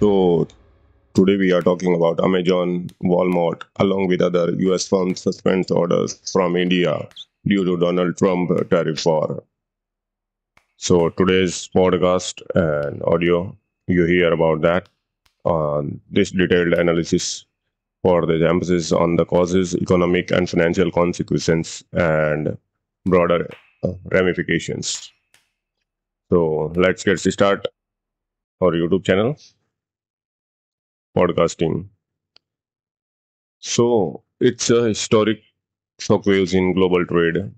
So today we are talking about Amazon, Walmart, along with other US firms suspend orders from India due to Donald Trump tariff war. So today's podcast and audio, you hear about that. This detailed analysis for the emphasis on the causes, economic and financial consequences, and broader ramifications. So let's get start our YouTube channel, podcasting. So it's a historic shockwaves in global trade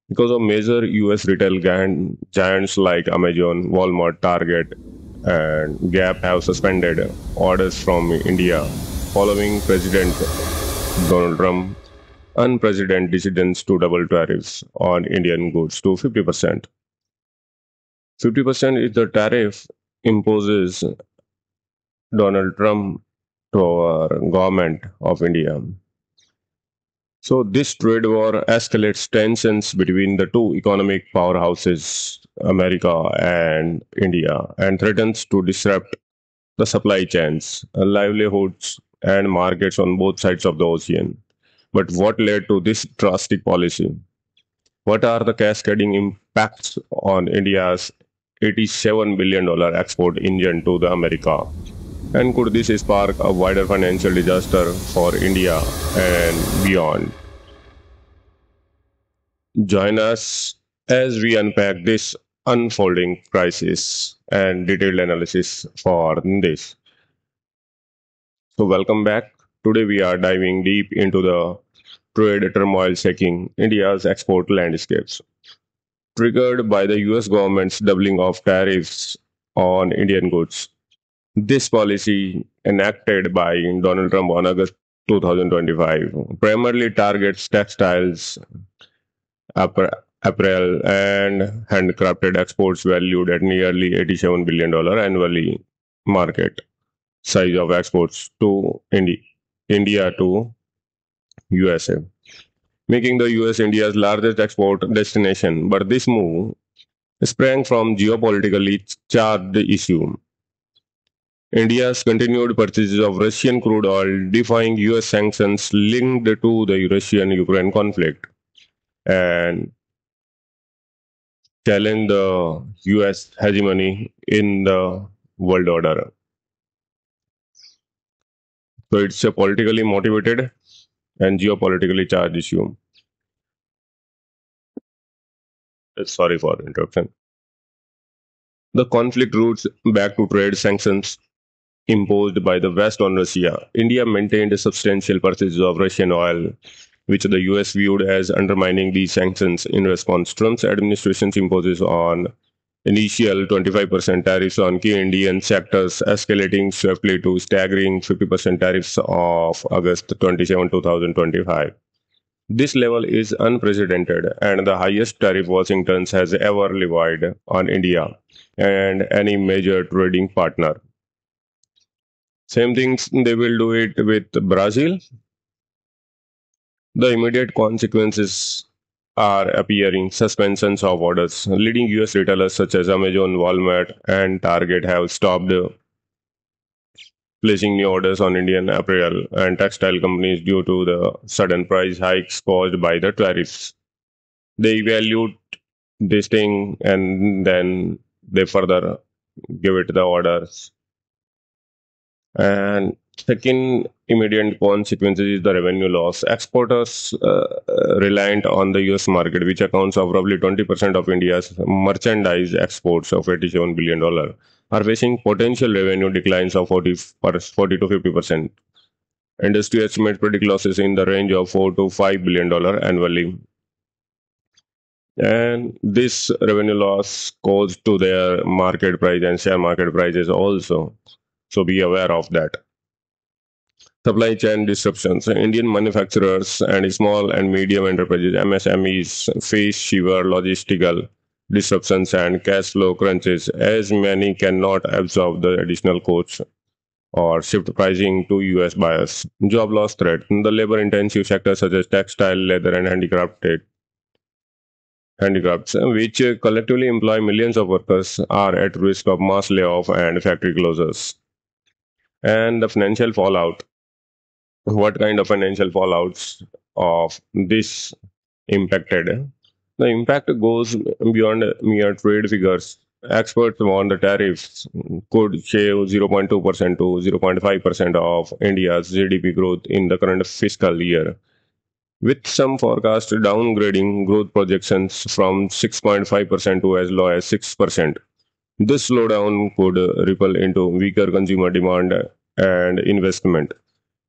because of major US retail giants like Amazon, Walmart, Target, and Gap have suspended orders from India following President Donald Trump unprecedented decisions to double tariffs on Indian goods to 50%. 50% is the tariff imposes Donald Trump to our government of India. So this trade war escalates tensions between the two economic powerhouses, America and India, and threatens to disrupt the supply chains, livelihoods, and markets on both sides of the ocean. But what led to this drastic policy? What are the cascading impacts on India's $87 billion export engine to the America? And could this spark a wider financial disaster for India and beyond? Join us as we unpack this unfolding crisis and detailed analysis for this. So, welcome back. Today, we are diving deep into the trade turmoil shaking India's export landscapes, triggered by the US government's doubling of tariffs on Indian goods. This policy, enacted by Donald Trump on August 2025, primarily targets textiles, apparel, and handcrafted exports valued at nearly $87 billion annually market size of exports to India to USA, making the US India's largest export destination. But this move sprang from geopolitically charged issue. India's continued purchases of Russian crude oil, defying US sanctions linked to the Russian Ukraine conflict, and challenge the US hegemony in the world order. So it's a politically motivated and geopolitically charged issue. Sorry for interruption. The conflict roots back to trade sanctions imposed by the West on Russia. India maintained substantial purchases of Russian oil, which the US viewed as undermining these sanctions. In response, Trump's administration imposes on initial 25% tariffs on key Indian sectors, escalating swiftly to staggering 50% tariffs of August 27, 2025. This level is unprecedented and the highest tariff Washington has ever levied on India and any major trading partner. Same things they will do it with Brazil. The immediate consequences are appearing suspensions of orders. Leading US retailers such as Amazon, Walmart, and Target have stopped placing new orders on Indian apparel and textile companies due to the sudden price hikes caused by the tariffs. They evaluate this thing and then they further give it the orders. And second immediate consequences is the revenue loss. Exporters reliant on the US market, which accounts of roughly 20% of India's merchandise exports of $87 billion, are facing potential revenue declines of 40 to 50%. Industry estimates predict losses in the range of $4 to $5 billion annually. And this revenue loss goes to their market price and share market prices also. So be aware of that. Supply chain disruptions. Indian manufacturers and small and medium enterprises (MSMEs) face severe logistical disruptions and cash flow crunches, as many cannot absorb the additional costs or shift pricing to US buyers. Job loss threat. The labor-intensive sectors such as textile, leather, and handicrafts, which collectively employ millions of workers, are at risk of mass layoff and factory closures. And the financial fallout. What kind of financial fallouts of this impacted? The impact goes beyond mere trade figures. Experts warn the tariffs could shave 0.2% to 0.5% of India's GDP growth in the current fiscal year, with some forecasts downgrading growth projections from 6.5% to as low as 6%. This slowdown could ripple into weaker consumer demand and investment,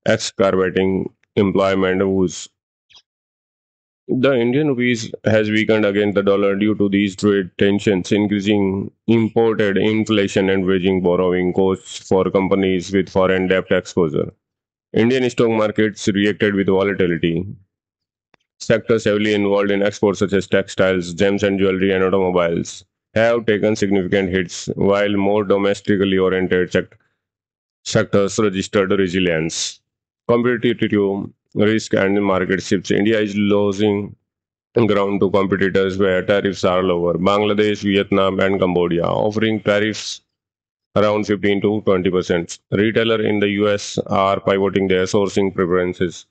exacerbating employment woes. The Indian rupee has weakened against the dollar due to these trade tensions, increasing imported inflation and raising borrowing costs for companies with foreign debt exposure. Indian stock markets reacted with volatility. Sectors heavily involved in exports such as textiles, gems and jewelry, and automobiles have taken significant hits, while more domestically oriented sectors registered resilience. Competitive risk and market shifts. India is losing ground to competitors where tariffs are lower. Bangladesh, Vietnam, and Cambodia offering tariffs around 15 to 20%. Retailers in the US are pivoting their sourcing preferences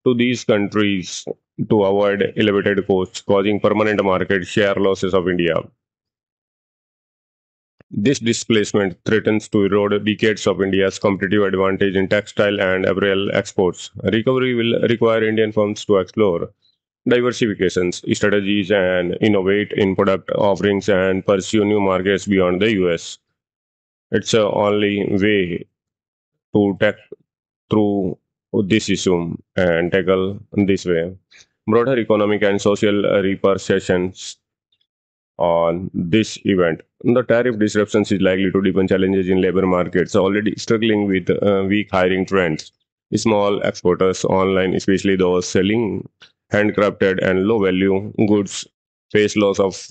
to these countries to avoid elevated costs, causing permanent market share losses of India. This displacement threatens to erode decades of India's competitive advantage in textile and apparel exports. Recovery will require Indian firms to explore diversifications, strategies, and innovate in product offerings and pursue new markets beyond the US. It's the only way to tack through this issue and tackle this way. Broader economic and social repercussions on this event. The tariff disruptions is likely to deepen challenges in labor markets already struggling with weak hiring trends. Small exporters online, especially those selling handcrafted and low value goods, face loss of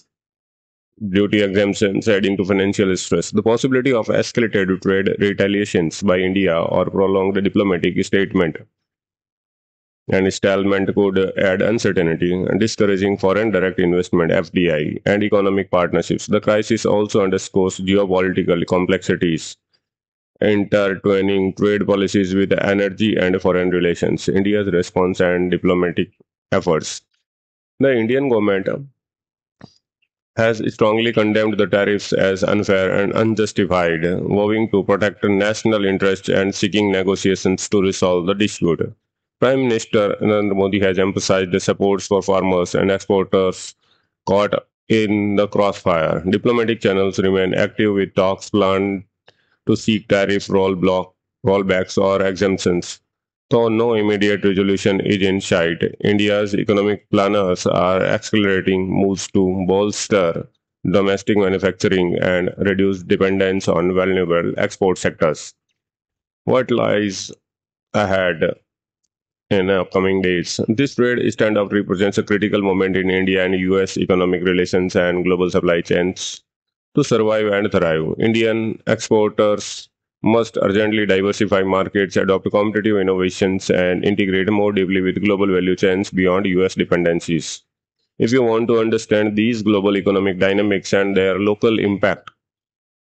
duty exemptions, adding to financial stress. The possibility of escalated trade retaliations by India or prolonged diplomatic statement and stalemate could add uncertainty, discouraging foreign direct investment (FDI) and economic partnerships. The crisis also underscores geopolitical complexities, intertwining trade policies with energy and foreign relations. India's response and diplomatic efforts. The Indian government has strongly condemned the tariffs as unfair and unjustified, vowing to protect national interests and seeking negotiations to resolve the dispute. Prime Minister Narendra Modi has emphasized the support for farmers and exporters caught in the crossfire. Diplomatic channels remain active with talks planned to seek tariff rollbacks or exemptions. Though no immediate resolution is in sight, India's economic planners are accelerating moves to bolster domestic manufacturing and reduce dependence on vulnerable export sectors. What lies ahead in upcoming days? This trade standoff represents a critical moment in India and US economic relations and global supply chains. To survive and thrive, Indian exporters must urgently diversify markets, adopt competitive innovations, and integrate more deeply with global value chains beyond US dependencies. If you want to understand these global economic dynamics and their local impact,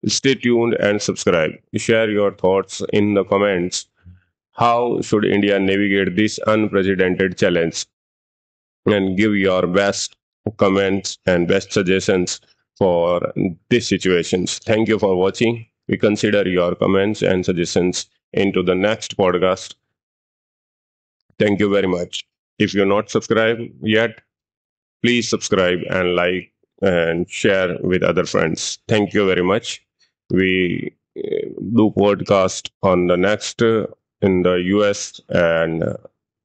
stay tuned and subscribe. Share your thoughts in the comments. How should India navigate this unprecedented challenge? And give your best comments and best suggestions for these situations. Thank you for watching. We consider your comments and suggestions into the next podcast. Thank you very much. If you're not subscribed yet, please subscribe and like and share with other friends. Thank you very much. We do podcast on the next in the US and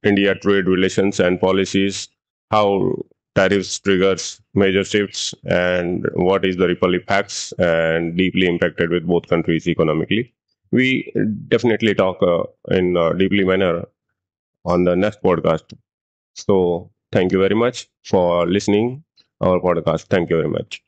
India trade relations and policies, how tariffs triggers major shifts and what is the ripple effects and deeply impacted with both countries economically. We definitely talk in a deeply manner on the next podcast. So thank you very much for listening our podcast. Thank you very much.